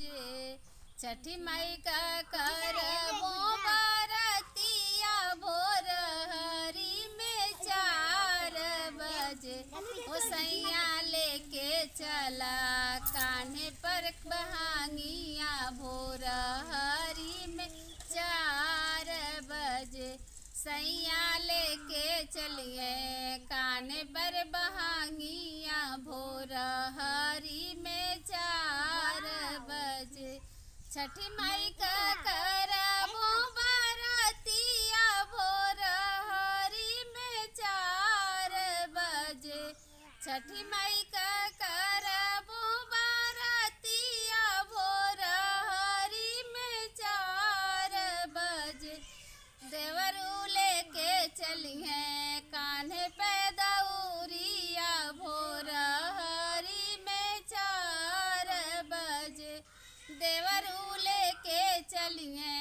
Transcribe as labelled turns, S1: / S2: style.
S1: बजे। छठी माई का करबो बरतिया भोर हरी में 4 बजे। ओ सैया लेके चला कान्हे पर बहांगिया भोर हरी में 4 बजे। सैया लेके चलिए कान्हे पर बहांगिया भोर हरी में 4 बजे। छठी माई का करबो बरतिया भोर हरी में 4 बजे। छठी माई का करबो बरतिया भोर हरी में 4 बजे। देवरू लेके चलिए कान्हे पे दौरिया भोर हरी में 4 बजे। देवरू लेके चलिए